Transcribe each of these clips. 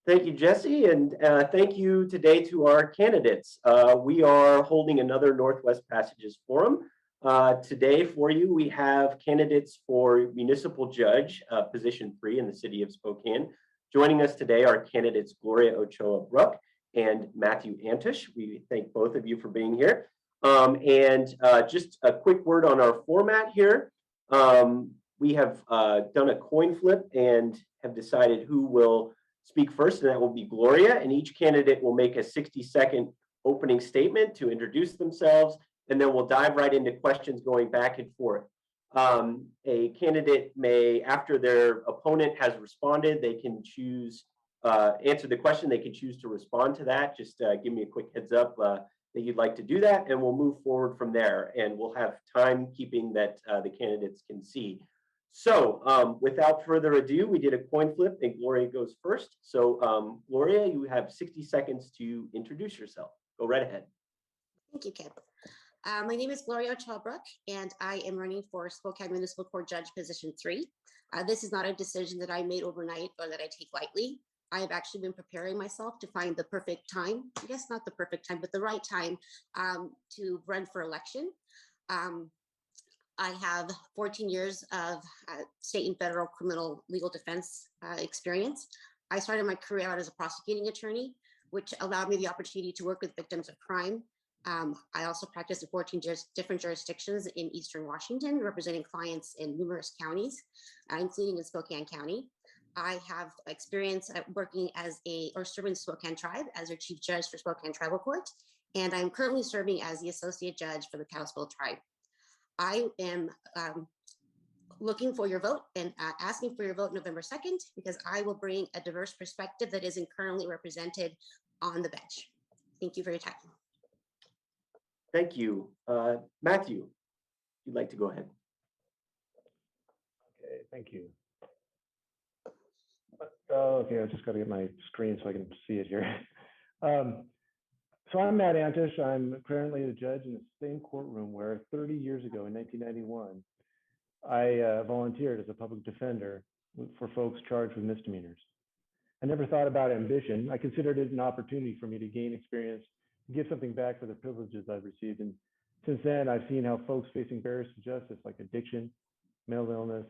Thank you, Jesse, and thank you today to our candidates. We are holding another Northwest Passages Forum. Today for you, we have candidates for municipal judge, position 3 in the city of Spokane. Joining us today are candidates Gloria Ochoa Brook and Matthew Antish. We thank both of you for being here. Just a quick word on our format here. We have done a coin flip and have decided who will speak first, and that will be Gloria. And each candidate will make a 60-second opening statement to introduce themselves, and then we'll dive right into questions going back and forth. A candidate may, after their opponent has responded, they can choose, answer the question, they can choose to respond to that. Just give me a quick heads up that you'd like to do that, and we'll move forward from there. And we'll have timekeeping that the candidates can see. So without further ado, we did a coin flip and Gloria goes first. So Gloria, you have 60 seconds to introduce yourself. Go right ahead. Thank you, Kip. My name is Gloria Ochoa Brook, and I am running for Spokane Municipal Court Judge Position 3. This is not a decision that I made overnight or that I take lightly. I have actually been preparing myself to find the perfect time, I guess not the perfect time, but the right time to run for election. I have 14 years of state and federal criminal legal defense experience. I started my career out as a prosecuting attorney, which allowed me the opportunity to work with victims of crime. I also practiced in 14 different jurisdictions in Eastern Washington, representing clients in numerous counties, including in Spokane County. I have experience at working serving the Spokane Tribe as their chief judge for Spokane Tribal Court, and I'm currently serving as the associate judge for the Kalispell Tribe. I am looking for your vote and asking for your vote November 2nd, because I will bring a diverse perspective that isn't currently represented on the bench. Thank you for your time. Thank you. Matthew, you'd like to go ahead. Okay, thank you. Okay, I just got to get my screen so I can see it here. So I'm Matt Antish. I'm currently the judge in the same courtroom where 30 years ago in 1991, I volunteered as a public defender for folks charged with misdemeanors. I never thought about ambition. I considered it an opportunity for me to gain experience, give something back for the privileges I've received. And since then, I've seen how folks facing barriers to justice like addiction, mental illness,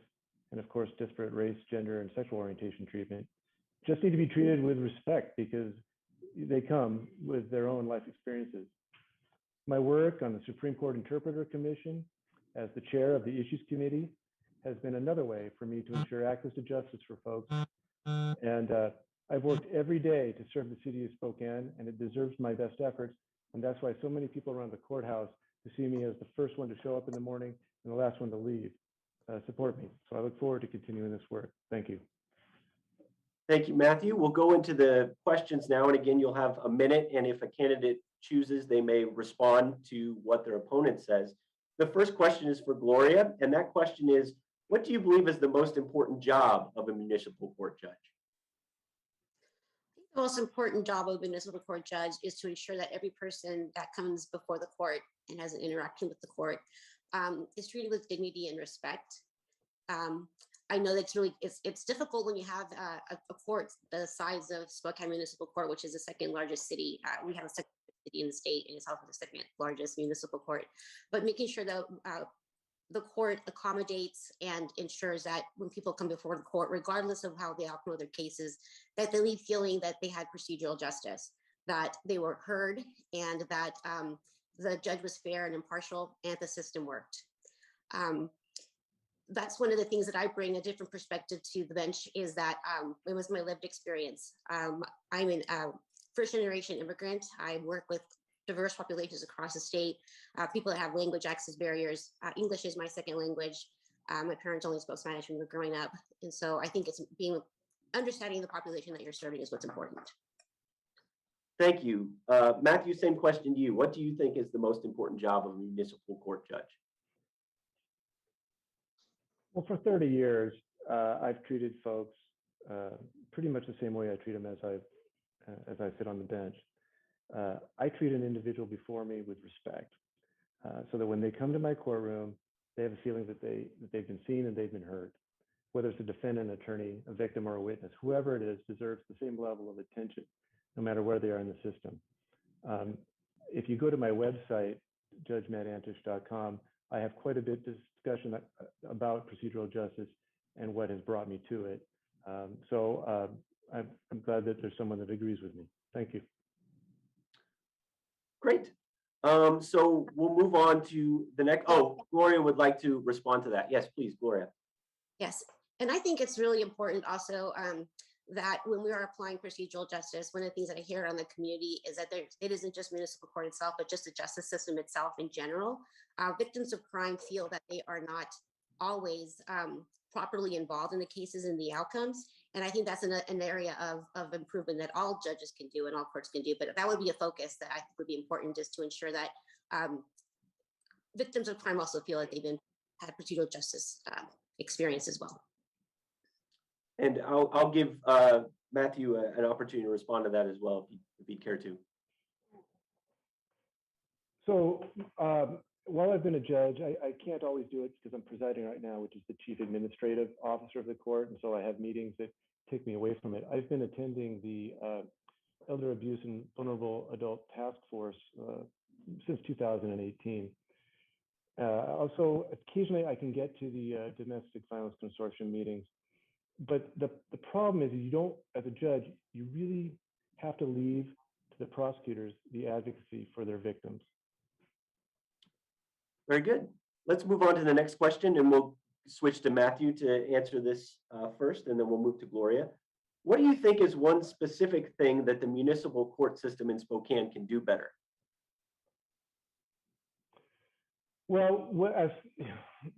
and of course, disparate race, gender, and sexual orientation treatment just need to be treated with respect because they come with their own life experiences. My work on the Supreme Court Interpreter Commission as the chair of the Issues Committee has been another way for me to ensure access to justice for folks. And I've worked every day to serve the city of Spokane, and it deserves my best efforts. And that's why so many people around the courthouse who see me as the first one to show up in the morning and the last one to leave support me. So I look forward to continuing this work. Thank you. Thank you, Matthew. We'll go into the questions now. And again, you'll have a minute. And if a candidate chooses, they may respond to what their opponent says. The first question is for Gloria. And that question is, what do you believe is the most important job of a municipal court judge? The most important job of a municipal court judge is to ensure that every person that comes before the court and has an interaction with the court is treated with dignity and respect. I know that's it's difficult when you have a court the size of Spokane Municipal Court, which is the second largest city. We have a second city in the state, and it's also the second largest municipal court. But making sure that the court accommodates and ensures that when people come before the court, regardless of how they outcome their cases, that they leave feeling that they had procedural justice, that they were heard, and that the judge was fair and impartial, and the system worked. That's one of the things that I bring a different perspective to the bench is that it was my lived experience. I'm a first generation immigrant. I work with diverse populations across the state, people that have language access barriers. English is my second language. My parents only spoke Spanish when we were growing up. And so I think it's understanding the population that you're serving is what's important. Thank you. Matthew, same question to you. What do you think is the most important job of a municipal court judge? Well, for 30 years, I've treated folks pretty much the same way I treat them as I sit on the bench. I treat an individual before me with respect, so that when they come to my courtroom, they have a feeling that they've been seen and they've been heard. whether it's a defendant, attorney, a victim, or a witness, whoever it is deserves the same level of attention, no matter where they are in the system. If you go to my website, judgematantish.com, I have quite a bit of discussion about procedural justice and what has brought me to it. I'm glad that there's someone that agrees with me. Thank you. Great. So we'll move on to the next. Oh, Gloria would like to respond to that. Yes, please, Gloria. Yes, and I think it's really important also that when we are applying procedural justice, one of the things that I hear on the community is that it isn't just municipal court itself, but just the justice system itself in general. Victims of crime feel that they are not always properly involved in the cases and the outcomes. And I think that's an area of improvement that all judges can do and all courts can do. But that would be a focus that I think would be important, just to ensure that victims of crime also feel that they've had procedural justice experience as well. And I'll give Matthew an opportunity to respond to that as well, if he'd care to. So while I've been a judge, I can't always do it because I'm presiding right now, which is the chief administrative officer of the court. And so I have meetings that take me away from it. I've been attending the Elder Abuse and Vulnerable Adult Task Force since 2018. Also, occasionally I can get to the Domestic Violence Consortium meetings. But the problem is you don't, as a judge, you really have to leave to the prosecutors the advocacy for their victims. Very good. Let's move on to the next question, and we'll switch to Matthew to answer this first, and then we'll move to Gloria. What do you think is one specific thing that the municipal court system in Spokane can do better? Well, as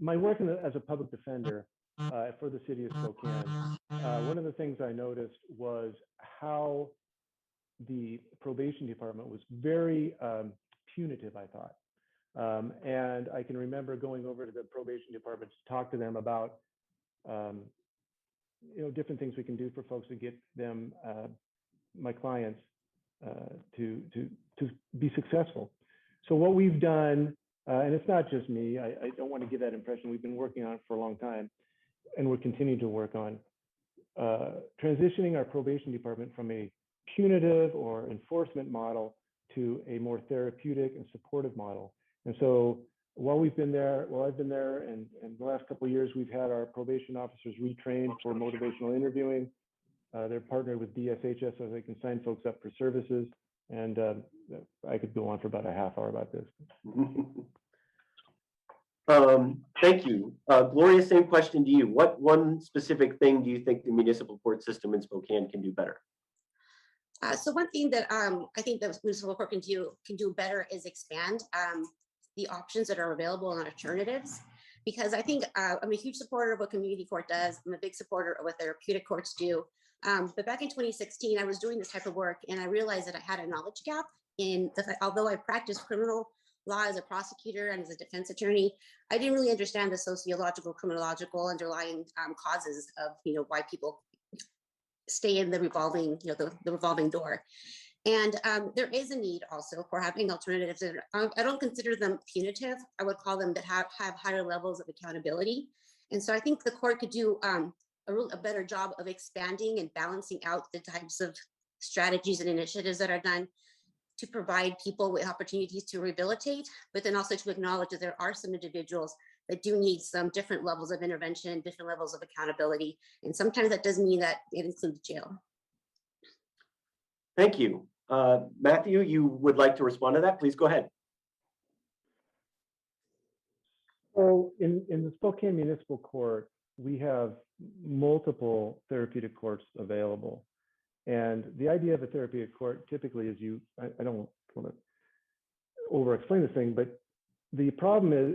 my work as a public defender for the city of Spokane, one of the things I noticed was how the probation department was very punitive, I thought. And I can remember going over to the probation department to talk to them about different things we can do for folks to get them, my clients, to be successful. So what we've done, and it's not just me, I don't want to give that impression. We've been working on it for a long time, and we're continuing to work on transitioning our probation department from a punitive or enforcement model to a more therapeutic and supportive model. And so while I've been there, and the last couple of years, we've had our probation officers retrained for motivational interviewing. They're partnered with DSHS so they can sign folks up for services. And I could go on for about a half hour about this. Thank you. Gloria, same question to you. What one specific thing do you think the municipal court system in Spokane can do better? So one thing that I think the municipal court can do better is expand the options that are available and alternatives. Because I think I'm a huge supporter of what community court does. I'm a big supporter of what therapeutic courts do. But back in 2016, I was doing this type of work, and I realized that I had a knowledge gap in the fact, although I practiced criminal law as a prosecutor and as a defense attorney, I didn't really understand the sociological, criminological underlying causes of why people stay in the revolving, the revolving door. And there is a need also for having alternatives. I don't consider them punitive. I would call them that have higher levels of accountability. And so I think the court could do a better job of expanding and balancing out the types of strategies and initiatives that are done to provide people with opportunities to rehabilitate, but then also to acknowledge that there are some individuals that do need some different levels of intervention, different levels of accountability. And sometimes that does mean that it includes jail. Thank you. Matthew, you would like to respond to that? Please go ahead. So in the Spokane Municipal Court, we have multiple therapeutic courts available. And the idea of a therapeutic court typically is I don't want to over-explain this thing, but the problem is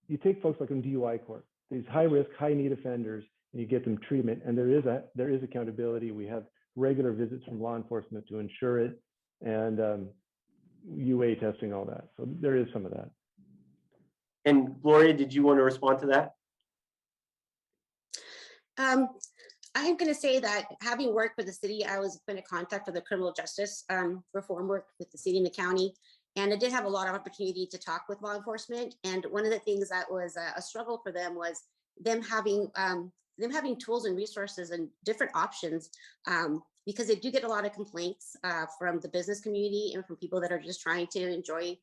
you take folks like in DUI court, these high-risk, high-need offenders, and you get them treatment, and there is accountability. We have regular visits from law enforcement to ensure it, and UA testing, all that. So there is some of that. And Gloria, did you want to respond to that? I'm going to say that having worked with the city, I was been a contact for the criminal justice reform work with the city and the county. And I did have a lot of opportunity to talk with law enforcement. And one of the things that was a struggle for them was them having them having tools and resources and different options, because they do get a lot of complaints from the business community and from people that are just trying to enjoy,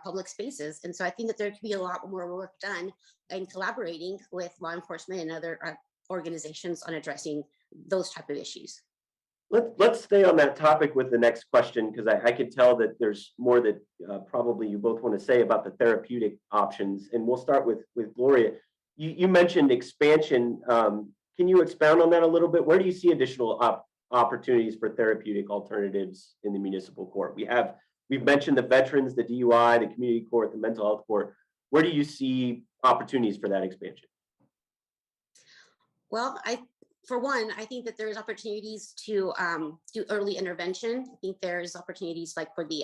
public spaces. And so I think that there could be a lot more work done in collaborating with law enforcement and other organizations on addressing those type of issues. Let's stay on that topic with the next question, because I can tell that there's more that probably you both want to say about the therapeutic options. And we'll start with Gloria. You mentioned expansion. Can you expound on that a little bit? Where do you see additional opportunities for therapeutic alternatives in the municipal court? We've mentioned the veterans, the DUI, the community court, the mental health court. Where do you see opportunities for that expansion? Well, for one, I think that there's opportunities to do early intervention. I think there's opportunities like for the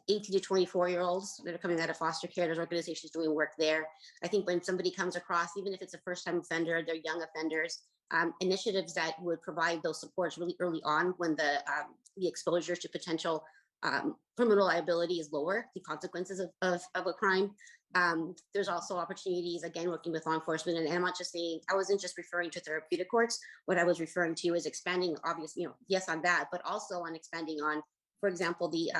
18 to 24-year-olds that are coming out of foster care. There's organizations doing work there. I think when somebody comes across, even if it's a first-time offender, they're young offenders, initiatives that would provide those supports really early on when the exposure to potential criminal liability is lower, the consequences of a crime. There's also opportunities, again, working with law enforcement. And I'm not just saying, I wasn't just referring to therapeutic courts. What I was referring to is expanding, obviously, yes, on that, but also on expanding on, for example, the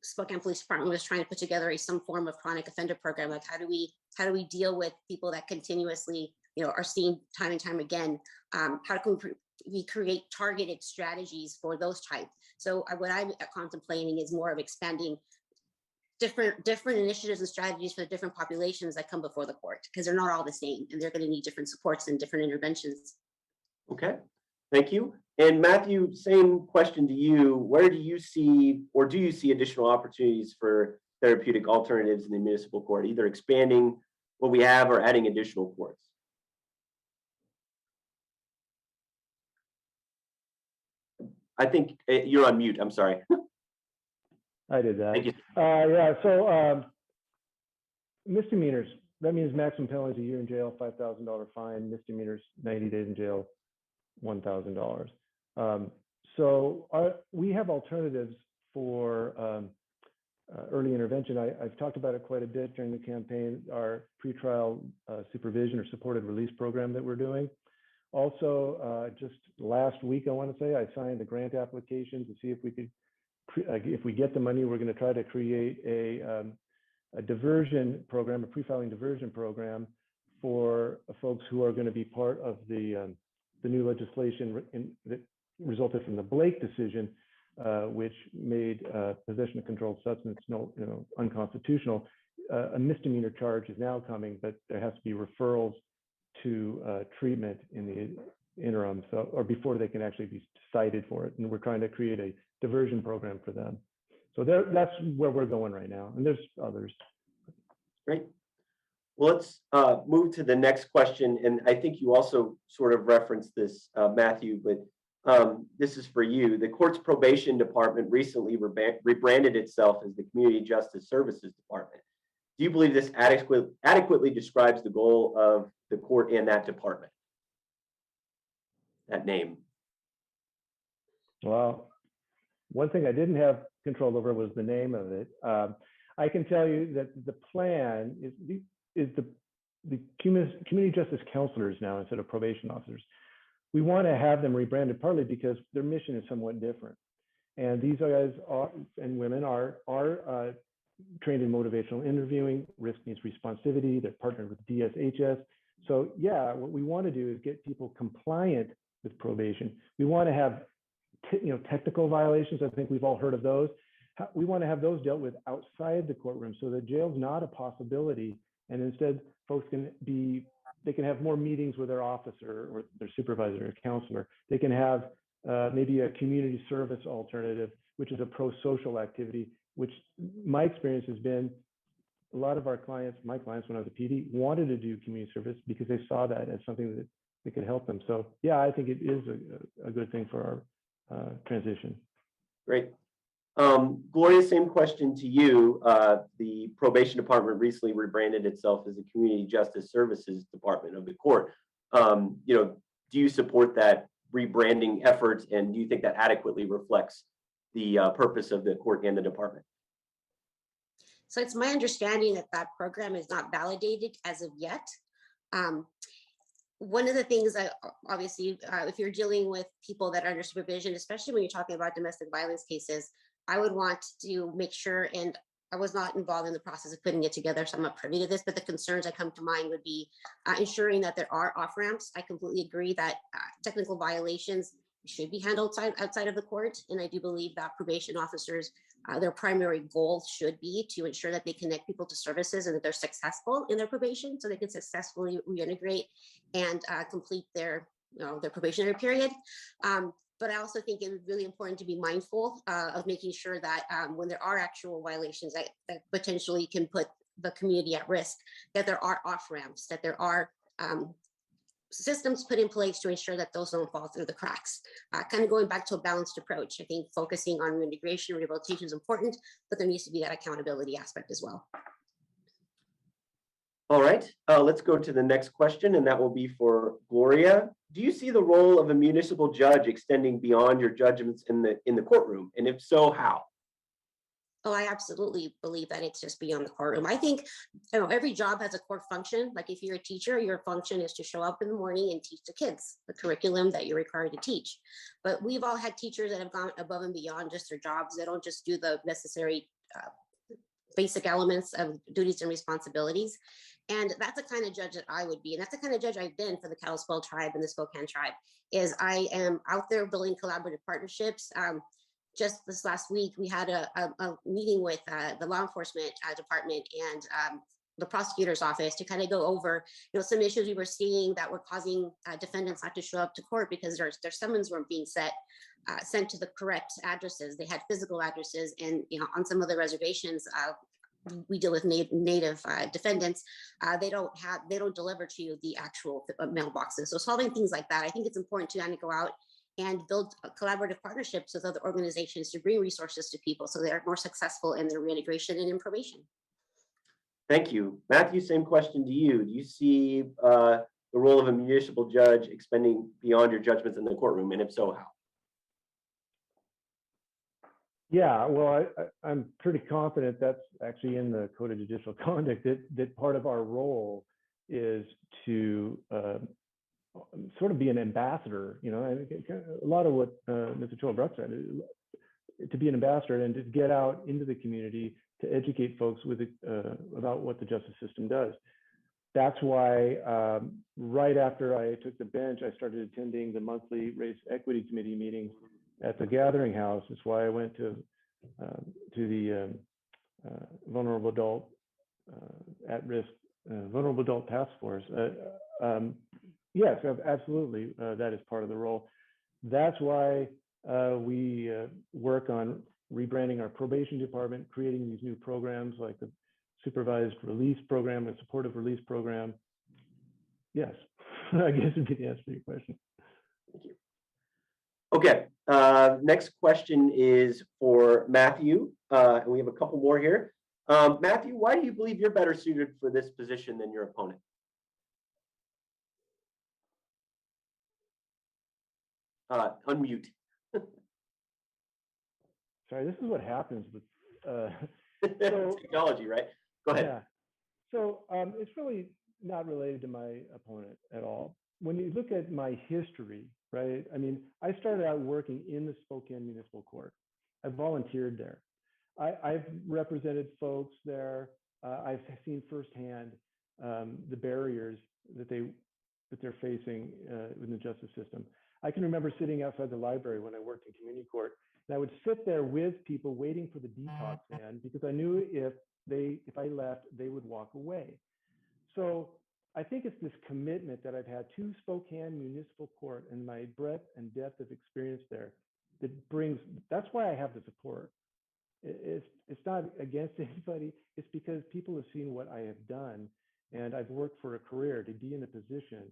Spokane Police Department was trying to put together some form of chronic offender program. Like how do we deal with people that continuously, are seen time and time again? How can we create targeted strategies for those types? So what I'm contemplating is more of expanding different initiatives and strategies for the different populations that come before the court, because they're not all the same and they're going to need different supports and different interventions. Okay, thank you. And Matthew, same question to you. Where do you see, or do you see additional opportunities for therapeutic alternatives in the municipal court, either expanding what we have or adding additional courts? I think you're on mute. I'm sorry. I did that. Thank you. Yeah, so misdemeanors, that means maximum penalties a year in jail, $5,000 fine, misdemeanors, 90 days in jail, $1,000. So we have alternatives for early intervention. I've talked about it quite a bit during the campaign, our pretrial supervision or supported release program that we're doing. Also, just last week, I want to say, I signed a grant application to see if we could, if we get the money, we're going to try to create a diversion program, a pre-filing diversion program for folks who are going to be part of the new legislation that resulted from the Blake decision, which made possession of controlled substance unconstitutional. A misdemeanor charge is now coming, but there has to be referrals to treatment in the interim, or before they can actually be cited for it. And we're trying to create a diversion program for them. So that's where we're going right now. And there's others. Great. Well, let's move to the next question. And I think you also sort of referenced this, Matthew, but this is for you. The court's probation department recently rebranded itself as the Community Justice Services Department. Do you believe this adequately describes the goal of the court and that department? That name. Well, one thing I didn't have control over was the name of it. I can tell you that the plan is the community justice counselors now instead of probation officers. We want to have them rebranded partly because their mission is somewhat different. And these guys and women are trained in motivational interviewing, risk needs responsivity. They're partnered with DSHS. So yeah, what we want to do is get people compliant with probation. We want to have technical violations. I think we've all heard of those. We want to have those dealt with outside the courtroom so that jail's not a possibility. And instead, folks can have more meetings with their officer or their supervisor or counselor. They can have maybe a community service alternative, which is a pro-social activity, which my experience has been a lot of my clients when I was a PD wanted to do community service because they saw that as something that could help them. So yeah, I think it is a good thing for our transition. Great. Gloria, same question to you. The probation department recently rebranded itself as the Community Justice Services Department of the court. Do you support that rebranding efforts, and do you think that adequately reflects the purpose of the court and the department? So it's my understanding that that program is not validated as of yet. one of the things that obviously, if you're dealing with people that are under supervision, especially when you're talking about domestic violence cases, I would want to make sure, and I was not involved in the process of putting it together, so I'm not privy to this, but the concerns that come to mind would be ensuring that there are off ramps. I completely agree that technical violations should be handled outside of the court. And I do believe that probation officers, their primary goal should be to ensure that they connect people to services and that they're successful in their probation so they can successfully reintegrate and complete their, their probationary period. But I also think it is really important to be mindful of making sure that when there are actual violations that potentially can put the community at risk, that there are off ramps, that there are systems put in place to ensure that those don't fall through the cracks. Kind of going back to a balanced approach. I think focusing on reintegration, rehabilitation is important, but there needs to be that accountability aspect as well. All right, let's go to the next question, and that will be for Gloria. Do you see the role of a municipal judge extending beyond your judgments in the courtroom? And if so, how? Oh, I absolutely believe that it's just beyond the courtroom. I think every job has a core function. Like if you're a teacher, your function is to show up in the morning and teach the kids the curriculum that you're required to teach. But we've all had teachers that have gone above and beyond just their jobs. They don't just do the necessary basic elements of duties and responsibilities. And that's the kind of judge that I would be. And that's the kind of judge I've been for the Kalispel tribe and the Spokane tribe, is I am out there building collaborative partnerships. Just this last week, we had a meeting with the law enforcement department and the prosecutor's office to kind of go over, some issues we were seeing that were causing defendants not to show up to court because their summons weren't being sent to the correct addresses. They had physical addresses, and on some of the reservations, we deal with native defendants. They don't deliver to the actual mailboxes. So solving things like that, I think it's important to kind of go out and build collaborative partnerships with other organizations to bring resources to people so they're more successful in their reintegration and in probation. Thank you. Matthew, same question to you. Do you see the role of a municipal judge expanding beyond your judgments in the courtroom? And if so, how? Yeah, well, I'm pretty confident that's actually in the Code of Judicial Conduct, that part of our role is to sort of be an ambassador. A lot of what Mr. Chilbrook said, to be an ambassador and to get out into the community to educate folks about what the justice system does. That's why right after I took the bench, I started attending the monthly Race Equity Committee meetings at the Gathering House. That's why I went to the Vulnerable Adult at-risk Vulnerable Adult Task Force. Yes, absolutely, that is part of the role. That's why we work on rebranding our probation department, creating these new programs like the supervised release program, a supportive release program. Yes, I guess would be the answer to your question. Thank you. Okay, next question is for Matthew, and we have a couple more here. Matthew, why do you believe you're better suited for this position than your opponent? Unmute. Sorry, this is what happens with technology, right? Go ahead. Yeah. So it's really not related to my opponent at all. When you look at my history, right? I mean, I started out working in the Spokane Municipal Court. I volunteered there. I've represented folks there. I've seen firsthand the barriers that they're facing in the justice system. I can remember sitting outside the library when I worked in community court, and I would sit there with people waiting for the detox van because I knew if I left, they would walk away. So I think it's this commitment that I've had to Spokane Municipal Court and my breadth and depth of experience there that's why I have the support. It's not against anybody. It's because people have seen what I have done, and I've worked for a career to be in the position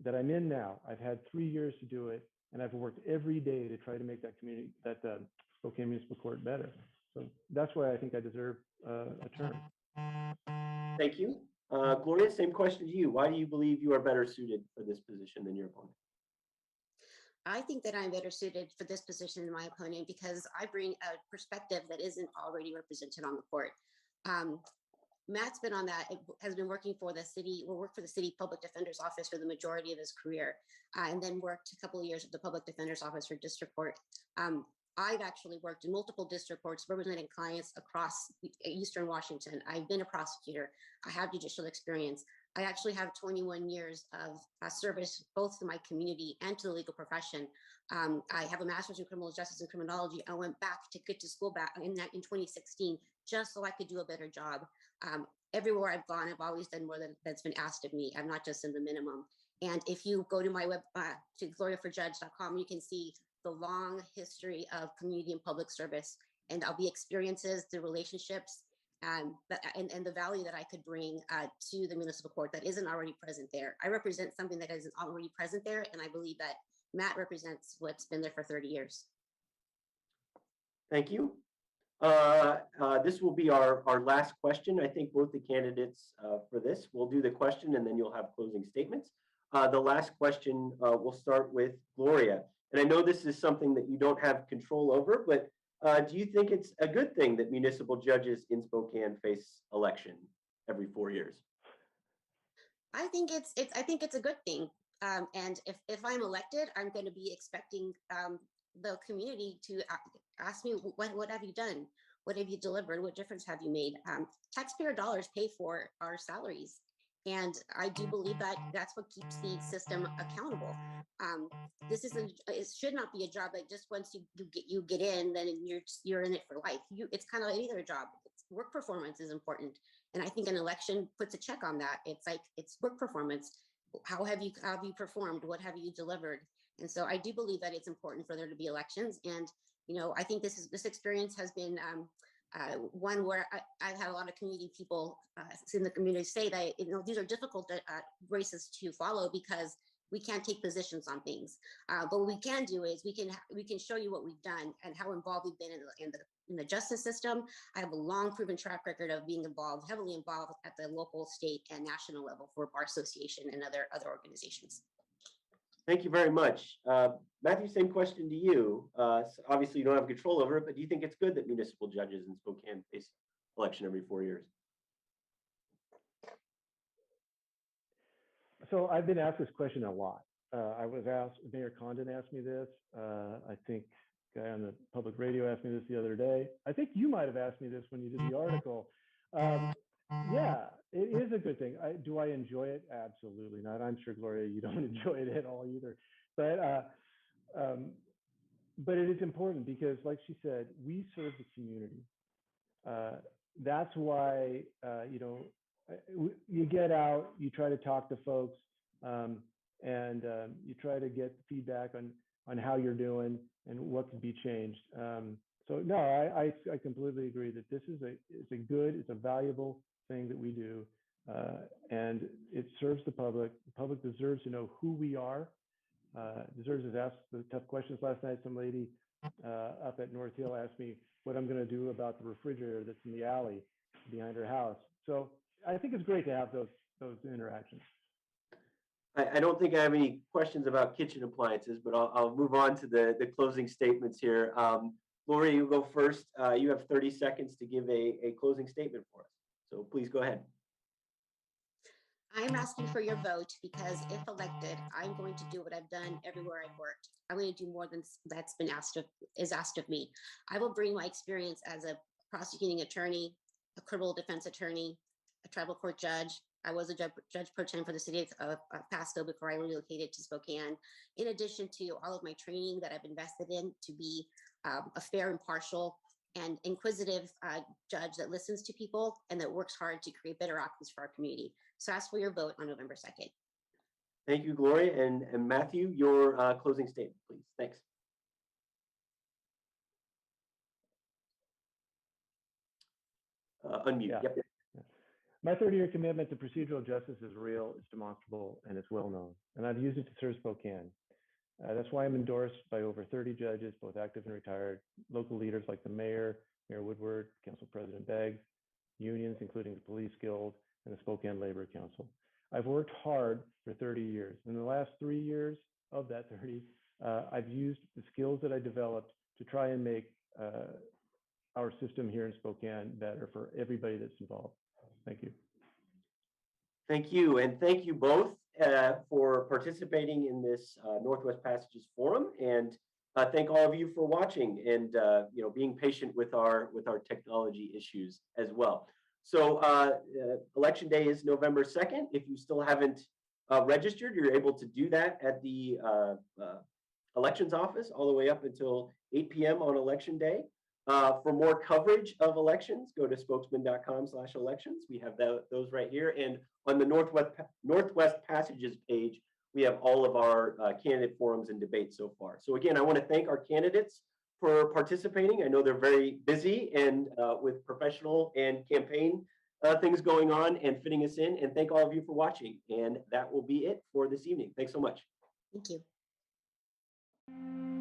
that I'm in now. I've had 3 years to do it, and I've worked every day to try to make that Spokane Municipal Court better. So that's why I think I deserve a term. Thank you. Gloria, same question to you. Why do you believe you are better suited for this position than your opponent? I think that I'm better suited for this position than my opponent because I bring a perspective that isn't already represented on the court. Matt's been on that, has been working for the city, will work for the city public defender's office for the majority of his career, and then worked a couple of years at the public defender's office for district court. I've actually worked in multiple district courts representing clients across Eastern Washington. I've been a prosecutor. I have judicial experience. I actually have 21 years of service both to my community and to the legal profession. I have a master's in criminal justice and criminology. I went back to get to school back in 2016 just so I could do a better job. Everywhere I've gone, I've always done more than that's been asked of me. I'm not just in the minimum. And if you go to my web, to gloriaforjudge.com, you can see the long history of community and public service, and the experiences, the relationships, and the value that I could bring to the municipal court that isn't already present there. I represent something that isn't already present there, and I believe that Matt represents what's been there for 30 years. Thank you. This will be our last question. I think both the candidates for this will do the question, and then you'll have closing statements. The last question, we'll start with Gloria. And I know this is something that you don't have control over, but do you think it's a good thing that municipal judges in Spokane face election every 4 years? I think it's a good thing. And if I'm elected, I'm going to be expecting the community to ask me, what have you done? What have you delivered? What difference have you made? Taxpayer dollars pay for our salaries. And I do believe that that's what keeps the system accountable. It should not be a job that just once you get in, then you're in it for life. It's kind of like either job. Work performance is important, and I think an election puts a check on that. It's work performance. How have you performed? What have you delivered? And so I do believe that it's important for there to be elections. And I think this experience has been one where I've had a lot of community people in the community say that these are difficult races to follow because we can't take positions on things. But what we can do is we can show you what we've done and how involved we've been in the justice system. I have a long proven track record of being heavily involved at the local, state, and national level for Bar Association and other organizations. Thank you very much. Matthew, same question to you. So obviously, you don't have control over it, but do you think it's good that municipal judges in Spokane face election every 4 years? So I've been asked this question a lot. I was asked, Mayor Condon asked me this. I think a guy on the public radio asked me this the other day. I think you might have asked me this when you did the article. Yeah, it is a good thing. Do I enjoy it? Absolutely not. I'm sure, Gloria, you don't enjoy it at all either. But it is important because, like she said, we serve the community. That's why, you get out, you try to talk to folks, and you try to get feedback on how you're doing and what can be changed. So no, I completely agree that this is it's a valuable thing that we do, and it serves the public. The public deserves to know who we are. Deserves to ask the tough questions. Last night, some lady up at North Hill asked me what I'm going to do about the refrigerator that's in the alley behind her house. So I think it's great to have those interactions. I don't think I have any questions about kitchen appliances, but I'll move on to the closing statements here. Gloria, you go first. You have 30 seconds to give a closing statement for us. So please go ahead. I'm asking for your vote because if elected, I'm going to do what I've done everywhere I've worked. I'm going to do more than that's been asked of me. I will bring my experience as a prosecuting attorney, a criminal defense attorney, a tribal court judge. I was a judge pro tem for the city of Pasco before I relocated to Spokane. In addition to all of my training that I've invested in to be a fair, impartial, and inquisitive judge that listens to people and that works hard to create better outcomes for our community. So ask for your vote on November 2nd. Thank you, Gloria. And Matthew, your closing statement, please. Thanks. Unmute. Yeah. Yep. My 30-year commitment to procedural justice is real, it's demonstrable, and it's well known. And I've used it to serve Spokane. That's why I'm endorsed by over 30 judges, both active and retired, local leaders like the mayor, Mayor Woodward, Council President Beggs, unions, including the Police Guild and the Spokane Labor Council. I've worked hard for 30 years. In the last 3 years of that 30, I've used the skills that I developed to try and make our system here in Spokane better for everybody that's involved. Thank you. Thank you, and thank you both for participating in this Northwest Passages Forum, and thank all of you for watching and being patient with our technology issues as well. So Election Day is November 2nd. If you still haven't registered, you're able to do that at the elections office all the way up until 8 p.m. on Election Day. For more coverage of elections, go to spokesman.com/elections. We have those right here. And on the Northwest Passages page, we have all of our candidate forums and debates so far. So again, I want to thank our candidates for participating. I know they're very busy and with professional and campaign things going on and fitting us in. And thank all of you for watching. And that will be it for this evening. Thanks so much. Thank you.